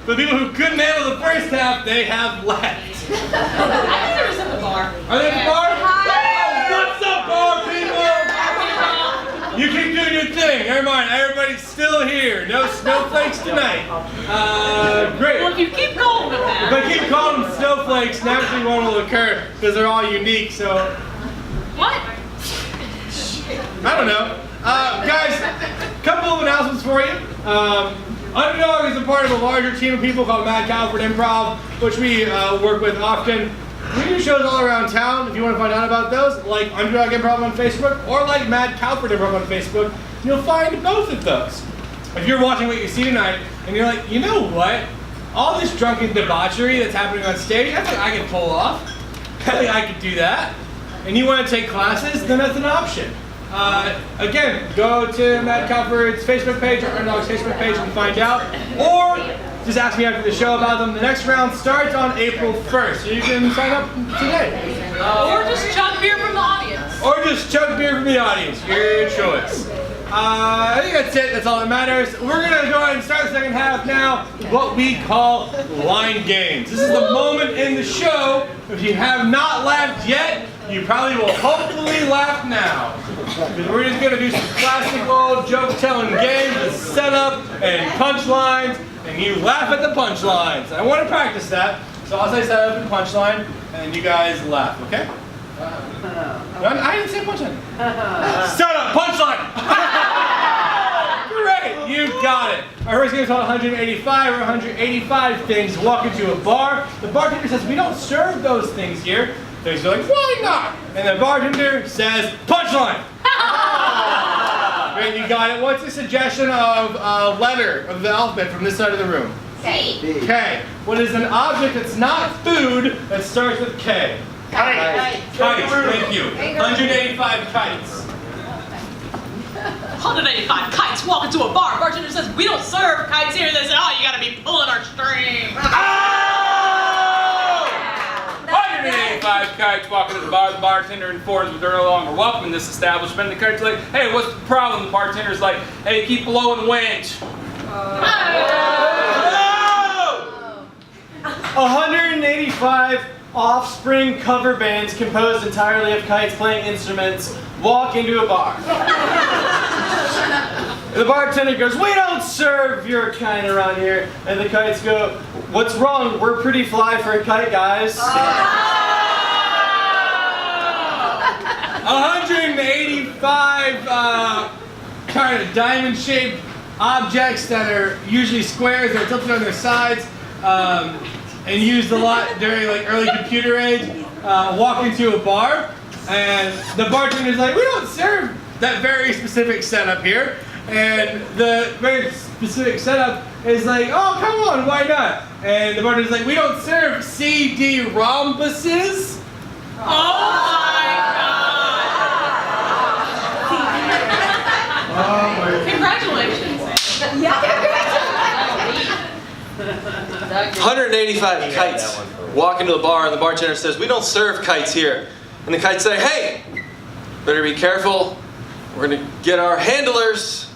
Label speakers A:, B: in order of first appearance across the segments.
A: For the people who couldn't handle the first half, they have left.
B: I think they're just at the bar.
A: Are they at the bar?
B: Hi.
A: What's up, bar people? You keep doing your thing. Never mind, everybody's still here. No snowflakes tonight. Great.
B: Well, if you keep calling them that.
A: If I keep calling them snowflakes, naturally one will occur because they're all unique, so...
B: What?
A: I don't know. Guys, couple of announcements for you. Underdog is a part of a larger team of people called Mad Calvert Improv, which we work with often. We do shows all around town. If you want to find out about those, like Underdog Improv on Facebook or like Mad Calvert Improv on Facebook, you'll find both of those. If you're watching what you see tonight and you're like, you know what? All this drunken debauchery that's happening on stage, I think I can pull off. I think I could do that. And you want to take classes, then that's an option. Again, go to Matt Calvert's Facebook page or Underdog's Facebook page and find out. Or just ask me after the show about them. The next round starts on April 1st, so you can sign up today.
B: Or just chug beer from the audience.
A: Or just chug beer from the audience. Your choice. I think that's it. That's all that matters. We're going to go ahead and start the second half now with what we call line games. This is the moment in the show. If you have not laughed yet, you probably will hopefully laugh now. Because we're just going to do some classic old joke-telling games with setup and punchlines, and you laugh at the punchlines. I want to practice that, so I'll say setup and punchline, and you guys laugh, okay? I didn't say punchline. Setup, punchline! Great, you got it. Our first game is called 185 or 185 things. Walk into a bar. The bartender says, we don't serve those things here. So he's like, why not? And the bartender says, punchline! Great, you got it. What's a suggestion of a letter of the alphabet from this side of the room?
B: K.
A: K. What is an object that's not food that starts with K?
B: Kite.
A: Kites, thank you. 185 kites.
B: 185 kites walk into a bar. Bartender says, we don't serve kites here. They say, oh, you gotta be pulling our string.
A: Oh!
C: 185 kites walk into the bar. The bartender informs them they're no longer welcome in this establishment. The kite's like, hey, what's the problem? The bartender's like, hey, keep blowing wind.
D: 185 offspring cover bands composed entirely of kites playing instruments walk into a bar. The bartender goes, we don't serve your kind around here. And the kites go, what's wrong? We're pretty fly for a kite, guys.
A: 185 kind of diamond-shaped objects that are usually squares. They're tilted on their sides and used a lot during like early computer age. Walk into a bar, and the bartender's like, we don't serve that very specific setup here. And the very specific setup is like, oh, come on, why not? And the bartender's like, we don't serve CD rhombuses.
B: Oh my God! Congratulations.
E: 185 kites walk into the bar, and the bartender says, we don't serve kites here. And the kites say, hey, better be careful. We're going to get our handlers.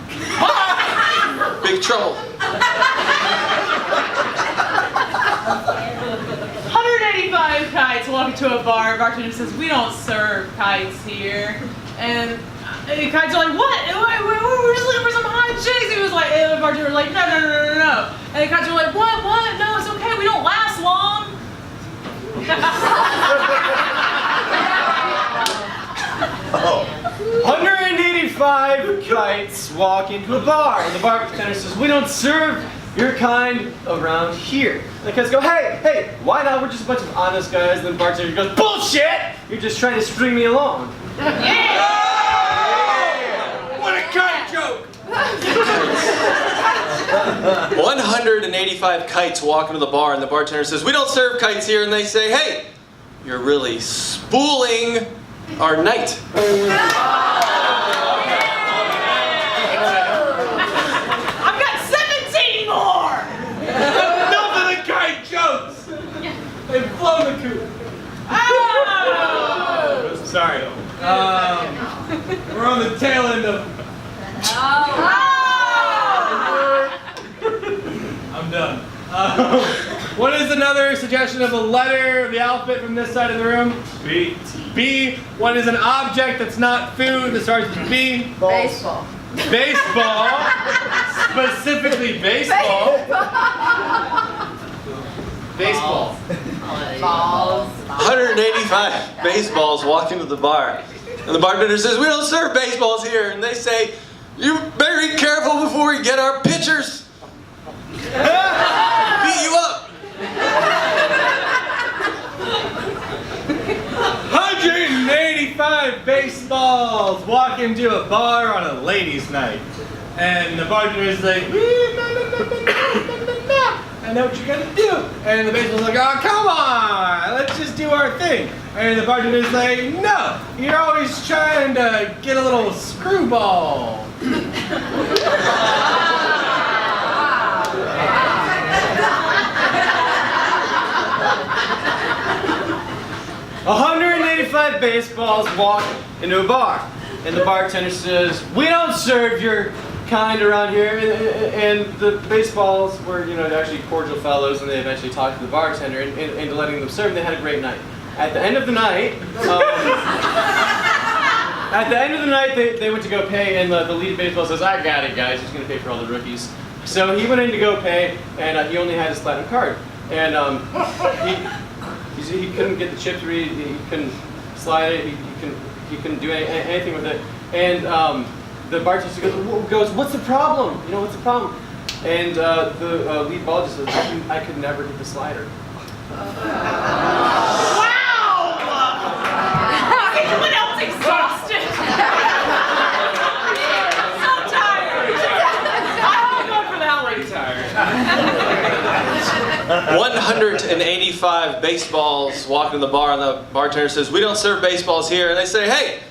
E: Big trouble.
B: 185 kites walk into a bar. Bartender says, we don't serve kites here. And the kites are like, what? We're just looking for some hot chicks. He was like, and the bartender was like, no. And the kites were like, what? No, it's okay. We don't last long.
D: 185 kites walk into a bar. And the bartender says, we don't serve your kind around here. And the kites go, hey, why not? We're just a bunch of honest guys. And the bartender goes, bullshit! You're just trying to string me along.
B: Yeah!
A: What a kite joke!
E: 185 kites walk into the bar, and the bartender says, we don't serve kites here. And they say, hey, you're really spooling our night.
B: I've got 17 more!
A: Enough of the kite jokes! They've blown the coop.
B: Oh!
A: Sorry. We're on the tail end of... I'm done. What is another suggestion of a letter of the alphabet from this side of the room?
D: B.
A: B. What is an object that's not food that starts with B?
F: Baseball.
A: Baseball. Specifically baseball. Baseball.
F: Balls.
E: 185 baseballs walk into the bar. And the bartender says, we don't serve baseballs here. And they say, you better be careful before we get our pitchers. Beat you up.
A: 185 baseballs walk into a bar on a ladies' night. And the bartender is like, I know what you're gonna do. And the baseball's like, oh, come on, let's just do our thing. And the bartender's like, no, you're always trying to get a little screwball.
D: 185 baseballs walk into a bar, and the bartender says, we don't serve your kind around here. And the baseballs were, actually cordial fellows, and they eventually talked to the bartender into letting them serve. They had a great night. At the end of the night, they went to go pay, and the lead baseball says, I got it, guys. He's going to pay for all the rookies. So he went in to go pay, and he only had his platinum card. And he couldn't get the chip to read, he couldn't slide it, he couldn't do anything with it. And the bartender goes, what's the problem? What's the problem? And the lead ball just says, I could never hit the slider.
B: Wow! Everyone else exhausted. So tired. I'm going for that one.
C: Tired.
E: 185 baseballs walk in the bar, and the bartender says, we don't serve baseballs here. And they say, hey,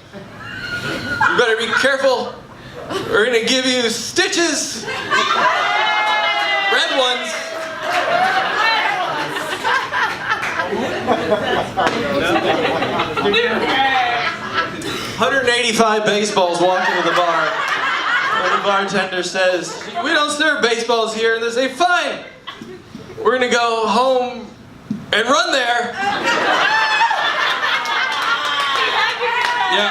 E: you better be careful. We're going to give you stitches. Red ones. 185 baseballs walk into the bar, and the bartender says, we don't serve baseballs here. And they say, fine. We're gonna go home and run there.
G: Yeah,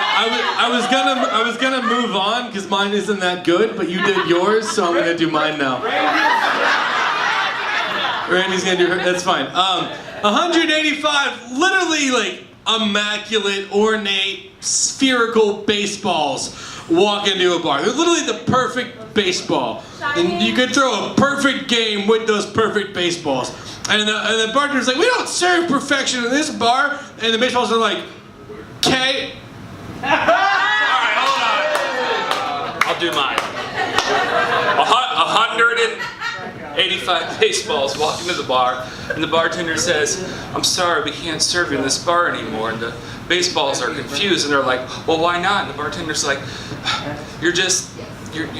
G: I was gonna move on because mine isn't that good, but you did yours, so I'm gonna do mine now. Randy's gonna do her. That's fine. 185, literally like immaculate, ornate, spherical baseballs walk into a bar. They're literally the perfect baseball. And you could throw a perfect game with those perfect baseballs. And the bartender's like, we don't serve perfection in this bar. And the baseballs are like, okay.
C: Alright, hold on. I'll do mine. 185 baseballs walk into the bar, and the bartender says, I'm sorry, we can't serve you in this bar anymore. And the baseballs are confused, and they're like, well, why not? And the bartender's like, you're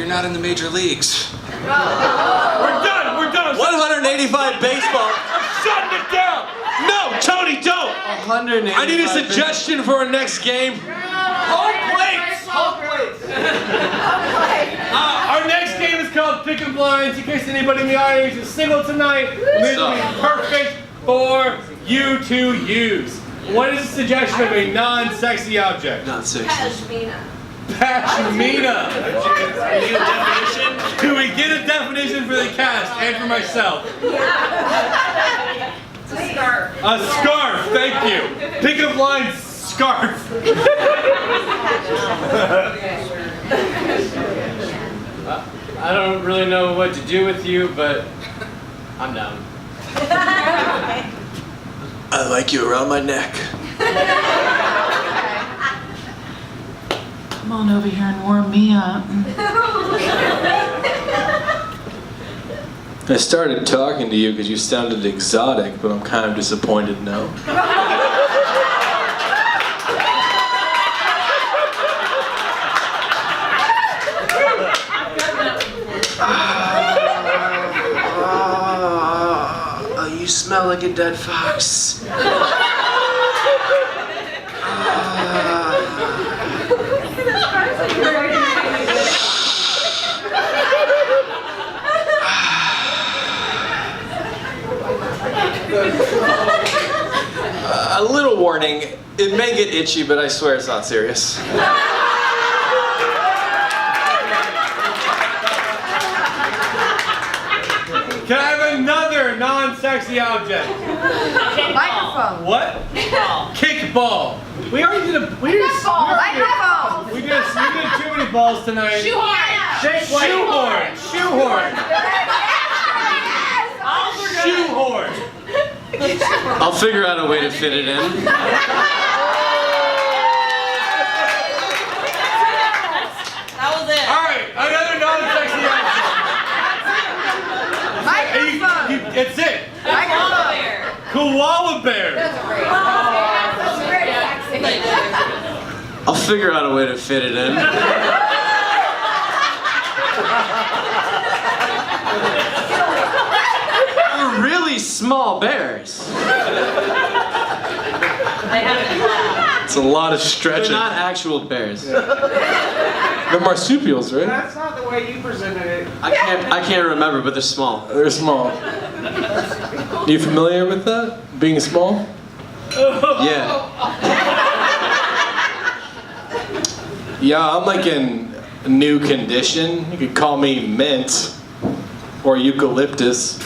C: not in the major leagues.
A: We're done.
E: 185 baseballs.
A: Shut it down.
G: No, Tony, don't.
E: 185.
G: I need a suggestion for our next game.
A: Home plates. Our next game is called Pick 'em Blinds. In case anybody in the audience is single tonight, this will be perfect for you to use. What is a suggestion of a non-sexy object?
E: Not sexy.
A: Pashmina. Do we get a definition for the cast and for myself?
F: It's a scarf.
A: A scarf, thank you. Pick 'em Blinds scarf.
D: I don't really know what to do with you, but I'm down.
E: I like you around my neck.
B: Come on over here and warm me up.
G: I started talking to you because you sounded exotic, but I'm kind of disappointed now.
E: You smell like a dead fox. A little warning, it may get itchy, but I swear it's not serious.
A: Can I have another non-sexy object?
F: Microphone.
A: What? Kickball. We already did a. We did
F: Microphone.
A: we did too many balls tonight. Shoehorn. Shoehorn. Shoehorn.
D: I'll figure out a way to fit it in.
B: That was it.
A: All right, another non-sexy object.
F: Microphone.
A: It's it.
F: Microphone.
A: Koala bear.
D: I'll figure out a way to fit it in. They're really small bears.
G: It's a lot of
D: They're
G: stretching.
D: not actual bears.
G: They're marsupials, right?
H: That's not the way you presented it.
D: I can't remember, but they're small.
G: They're small. Are you familiar with that? Being small?
D: Yeah.
G: Yeah, I'm like in a new condition. You could call me mint or eucalyptus.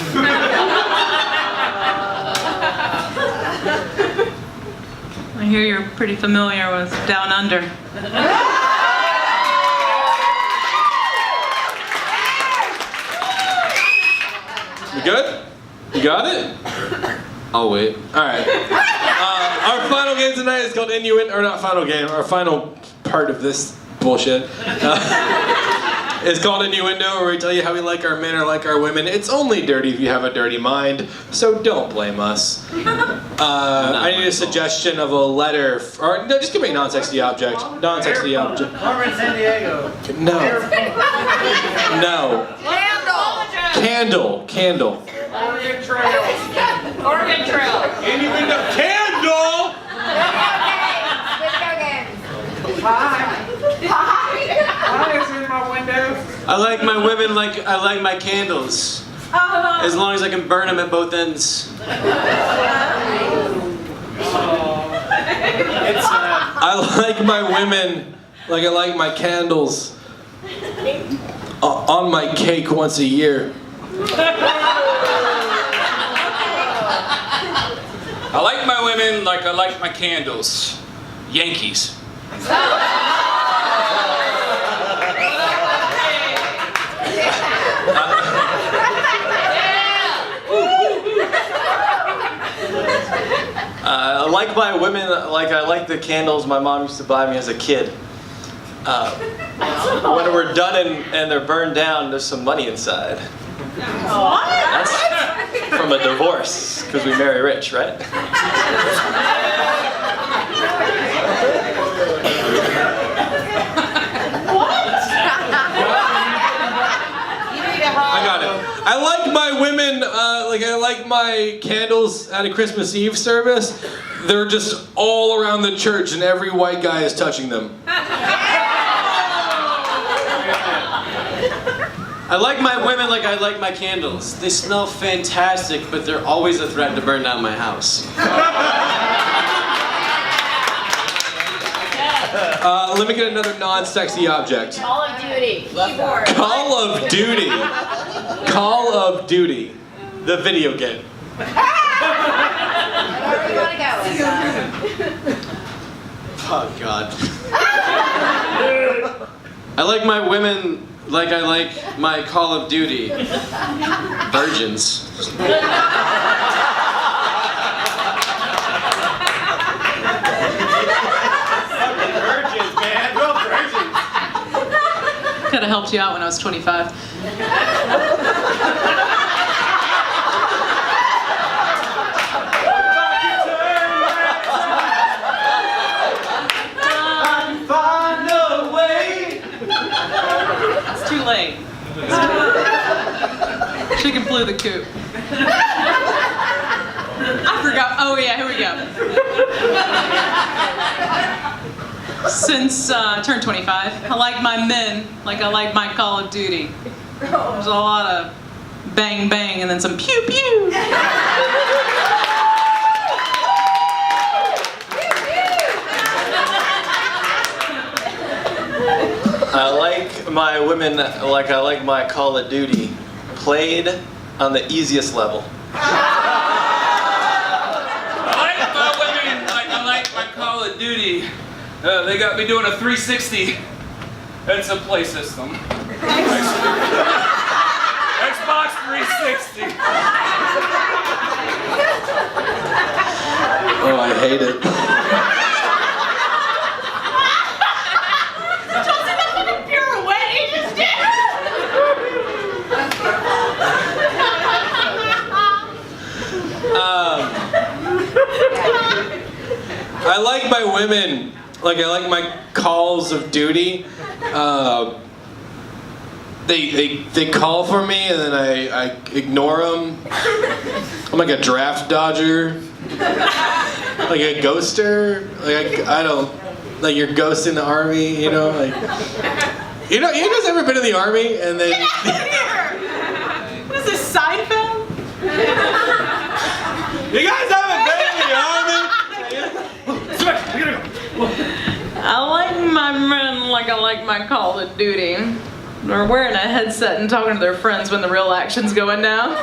B: I hear you're pretty familiar with Down Under.
G: You good? You got it?
D: I'll wait.
G: All right. Our final game tonight is called Innuendo, or not final game, our final part of this bullshit. It's called Innuendo, where we tell you how we like our men or like our women. It's only dirty if you have a dirty mind, so don't blame us. I need a suggestion of a letter, or no, just give me a non-sexy object. Non-sexy object.
H: Carmen San Diego.
G: No. No.
F: Candle.
G: Candle.
H: Oregon Trail.
F: Oregon Trail.
A: Innuendo. Candle.
F: Video games.
H: Pie. Pie is in my window.
D: I like my women like I like my candles. As long as I can burn them at both ends.
G: I like my women like I like my candles on my cake once a year.
C: I like my women like I like my candles. Yankees.
E: I like my women like I like the candles my mom used to buy me as a kid. When we're done and they're burned down, there's some money inside. That's from a divorce, because we marry rich, right?
G: I got it. I like my women like I like my candles at a Christmas Eve service. They're just all around the church and every white guy is touching them.
D: I like my women like I like my candles. They smell fantastic, but they're always a threat to burn down my house.
G: Let me get another non-sexy object.
F: Call of Duty. Keyboard.
G: Call of Duty. Call of Duty. The video game.
F: Wherever you want to go.
D: Oh God. I like my women like I like my Call of Duty. Virgins.
A: Virgins, man. Real virgins.
B: Could have helped you out when I was 25.
A: Find a way.
B: It's too late. Chicken flew the coop. I forgot. Oh yeah, here we go. Since I turned 25, I like my men like I like my Call of Duty. There's a lot of bang bang and then some pew pew.
E: my women like I like my Call of Duty played on the easiest level.
C: I like my women like I like my Call of Duty. They got me doing a 360. It's a play system. Xbox 360.
G: Oh, I hate it.
B: Don't see that fucking pirouette he just did.
G: I like my women, like I like my calls of duty. They call for me and then I ignore them. I'm like a draft dodger, like a ghoster. Like I don't, like you're ghosting the army, you know, like you guys ever been in the army and then?
B: What is this, Seinfeld?
G: You guys haven't been in the army?
B: I like my men like I like my Call of Duty. They're wearing a headset and talking to their friends when the real action's going down.